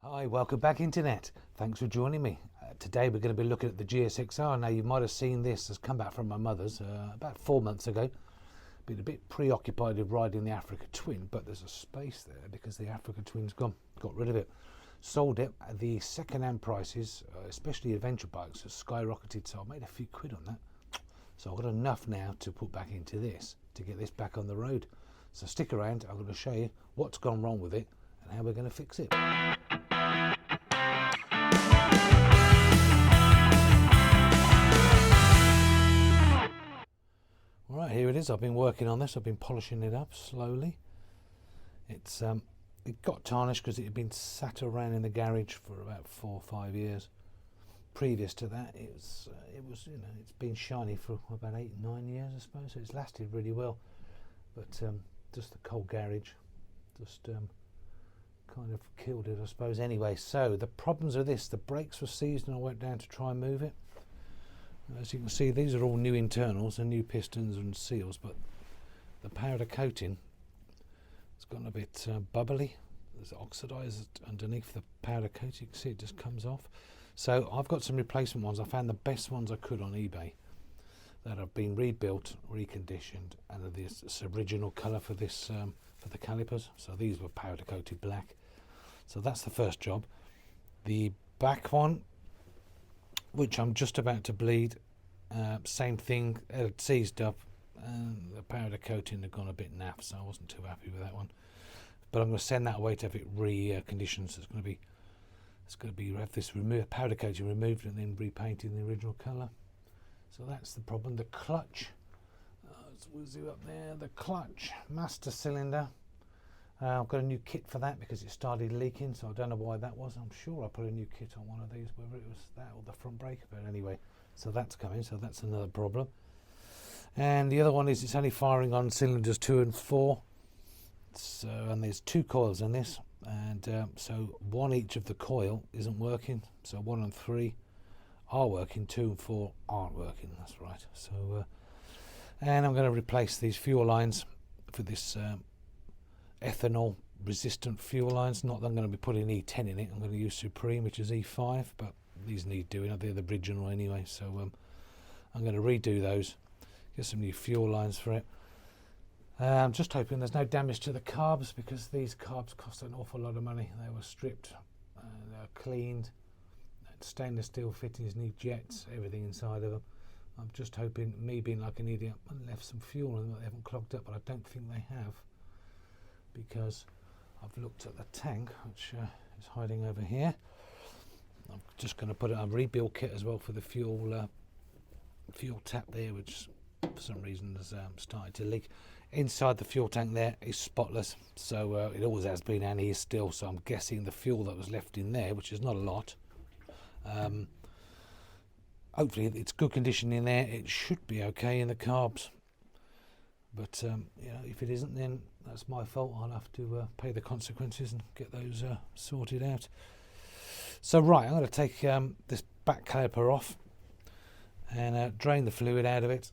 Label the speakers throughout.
Speaker 1: Hi, welcome back Internet. Thanks for joining me. Today we're going to be looking at the Gsxr. Now you might have seen this has come back from my mother's about 4 months ago. Been a bit preoccupied with riding the Africa Twin, but there's a space there because the Africa Twin's gone. Got rid of it. Sold it. The second-hand prices, especially adventure bikes, have skyrocketed, so I made a few quid on that. So I've got enough now to put back into this, to get this back on the road. So stick around, I'm going to show you what's gone wrong with it and how we're going to fix it. Right, here it is. I've been working on this. I've been polishing it up slowly. It got tarnished because it had been sat around in the garage for about 4 or 5 years. Previous to that, it was it's been shiny for about 8 or 9 years, I suppose. So it's lasted really well, but just the cold garage just kind of killed it, I suppose. Anyway, so the problems are this: the brakes were seized, and I went down to try and move it. As you can see, these are all new internals and new pistons and seals, but the powder coating has gotten a bit bubbly. There's oxidized underneath the powder coat. You can see it just comes off. So I've got some replacement ones. I found the best ones I could on eBay that have been rebuilt, reconditioned, and are this original colour for this for the calipers. So these were powder coated black. So that's the first job. The back one, which I'm just about to bleed, same thing, it seized up, and the powder coating had gone a bit naff, so I wasn't too happy with that one. But I'm going to send that away to have it reconditioned. So it's going to be have this powder coating removed and then repainted in the original colour. So that's the problem. The clutch, let's whiz you up there. The clutch master cylinder. I've got a new kit for that because it started leaking, so I don't know why that was. I'm sure I put a new kit on one of these, whether it was that or the front brake. But anyway, so that's coming, so that's another problem. And the other one is it's only firing on cylinders 2 and 4. So, and there's 2 coils in this, and so 1 each of the coil isn't working. So 1 and 3 are working, 2 and 4 aren't working. That's right. So, and I'm going to replace these fuel lines for this ethanol resistant fuel lines. Not that I'm going to be putting E10 in it. I'm going to use Supreme, which is E5, but these need doing. They're the original anyway, so I'm going to redo those, get some new fuel lines for it. I'm just hoping there's no damage to the carbs, because these carbs cost an awful lot of money. They were stripped, cleaned, stainless steel fittings, new jets, everything inside of them. I'm just hoping, me being like an idiot, I left some fuel in them that they haven't clogged up, but I don't think they have, because I've looked at the tank, which is hiding over here. I'm just going to put a rebuild kit as well for the fuel tap there, which for some reason has started to leak. Inside the fuel tank there is spotless, so it always has been and is still, so I'm guessing the fuel that was left in there, which is not a lot, hopefully it's good condition in there. It should be okay in the carbs, but if it isn't, then that's my fault. I'll have to pay the consequences and get those sorted out. So right, I'm going to take this back caliper off and drain the fluid out of it,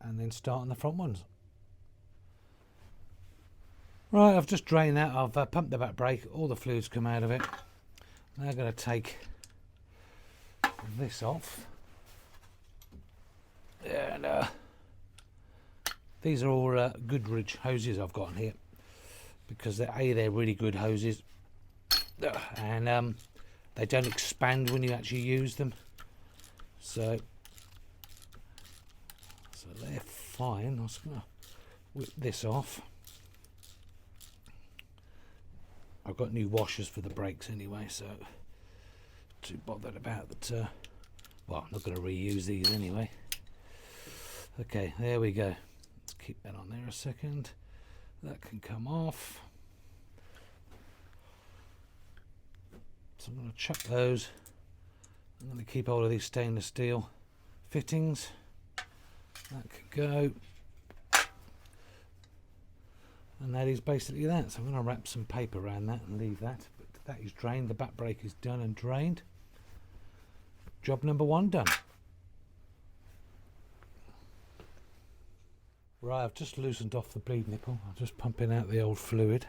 Speaker 1: and then start on the front ones. Right, I've just drained that. I've pumped the back brake, all the fluids come out of it. Now I'm going to take this off, and these are all Goodrich hoses I've got in here, because they're really good hoses, and they don't expand when you actually use them, so they're fine. I'm just going to whip this off. I've got new washers for the brakes anyway, so too bothered about that. Well, I'm not going to reuse these anyway. Okay, there we go. Let's keep that on there a second. That can come off. So I'm going to chuck those. I'm going to keep hold of these stainless steel fittings. That can go. And that is basically that. So I'm going to wrap some paper around that and leave that. But that is drained. The back brake is done and drained. Job number 1 done. Right, I've just loosened off the bleed nipple. I'm just pumping out the old fluid.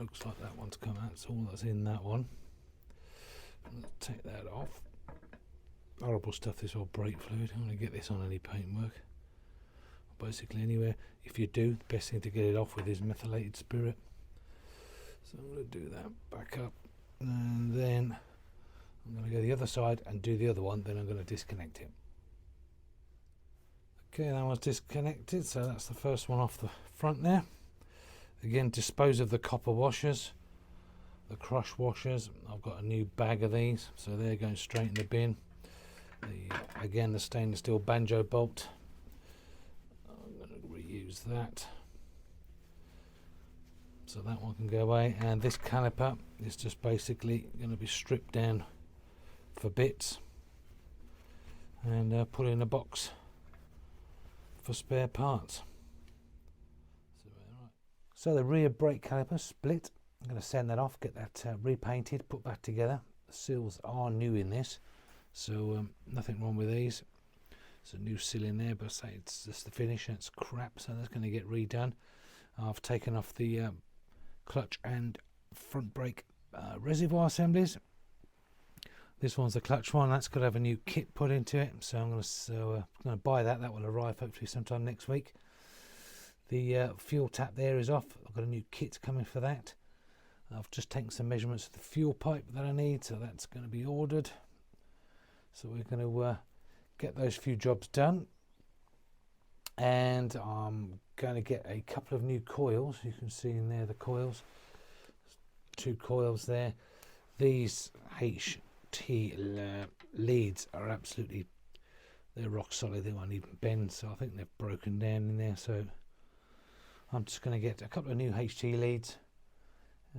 Speaker 1: looks like that one's come out. That's all that's in that one. Let's take that off. Horrible stuff, this old brake fluid. I don't want to get this on any paintwork. Basically anywhere. If you do, the best thing to get it off with is methylated spirit. So I'm going to do that back up, and then I'm going to go the other side and do the other one, then I'm going to disconnect it. Okay, that one's disconnected, so that's the first one off the front there. Again, dispose of the copper washers, the crush washers. I've got a new bag of these, so they're going straight in the bin. Again, the stainless steel banjo bolt. I'm going to reuse that. So that one can go away, and this caliper is just basically going to be stripped down for bits and put in a box for spare parts. So the rear brake caliper split. I'm going to send that off, get that repainted, put back together. The seals are new in this, so nothing wrong with these. There's a new seal in there, but say it's just the finish and it's crap, so that's going to get redone. I've taken off the clutch and front brake reservoir assemblies. This one's the clutch one. That's got to have a new kit put into it, so I'm going to buy that. That will arrive hopefully sometime next week. The fuel tap there is off. I've got a new kit coming for that. I've just taken some measurements of the fuel pipe that I need, so that's going to be ordered. So we're going to get those few jobs done, and I'm going to get a couple of new coils. You can see in there the coils, 2 coils there. These HT leads are absolutely, they're rock solid. They won't even bend, so I think they've broken down in there. So I'm just going to get a couple of new HT leads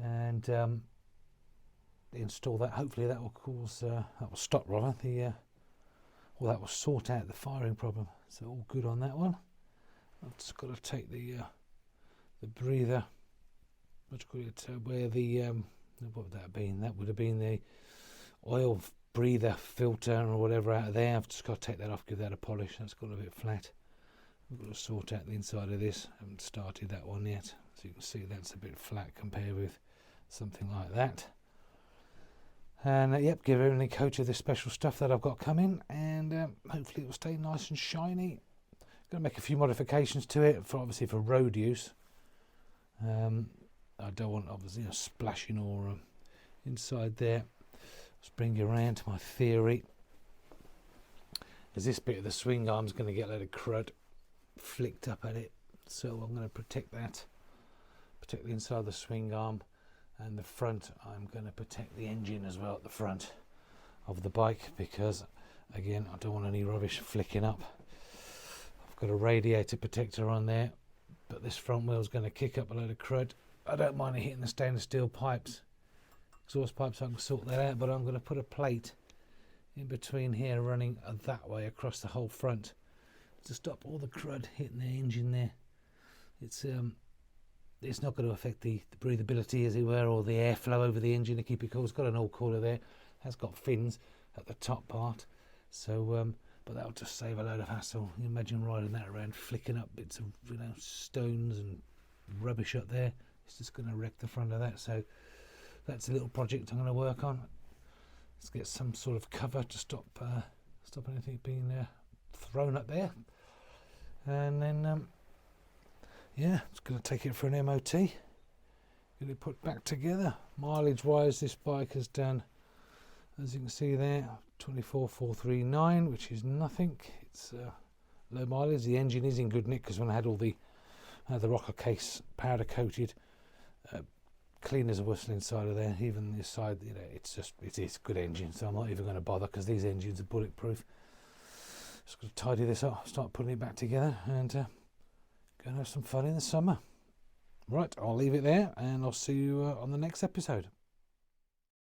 Speaker 1: and install that. Hopefully that will cause that will stop rather the that will sort out the firing problem. So all good on that one. I've just got to take the breather, what do you call it, where the what would that have been? That would have been the oil breather filter or whatever out of there. I've just got to take that off, give that a polish. That's got a bit flat. I've got to sort out the inside of this. I haven't started that one yet, so you can see that's a bit flat compared with something like that. And yep, give everything a coat of this special stuff that I've got coming, and hopefully it will stay nice and shiny. Going to make a few modifications to it for obviously for road use. I don't want obviously splashing or inside there. Let's bring you around to my theory. Because this bit of the swing arm is going to get a load of crud flicked up at it, so I'm going to protect that, protect the inside of the swing arm, and the front I'm going to protect the engine as well at the front of the bike, because again I don't want any rubbish flicking up. I've got a radiator protector on there, but this front wheel is going to kick up a load of crud. I don't mind it hitting the stainless steel pipes, exhaust pipes. I can sort that out, but I'm going to put a plate in between here running that way across the whole front to stop all the crud hitting the engine there. It's not going to affect the breathability, as it were, or the airflow over the engine to keep it cool. It's got an oil cooler there, has got fins at the top part, so but that'll just save a load of hassle. You imagine riding that around, flicking up bits of stones and rubbish up there. It's just going to wreck the front of that. So that's a little project I'm going to work on. Let's get some sort of cover to stop anything being thrown up there, and then yeah, it's going to take it for an MOT, get it put back together. Mileage wise, this bike has done, as you can see there, 24,439, which is nothing. It's low mileage. The engine is in good nick, because when I had all the rocker case powder coated, cleaners are whistling inside of there. Even this side, it is good engine, so I'm not even going to bother, because these engines are bulletproof. Just got to tidy this up, start putting it back together, and go and have some fun in the summer. Right, I'll leave it there, and I'll see you on the next episode.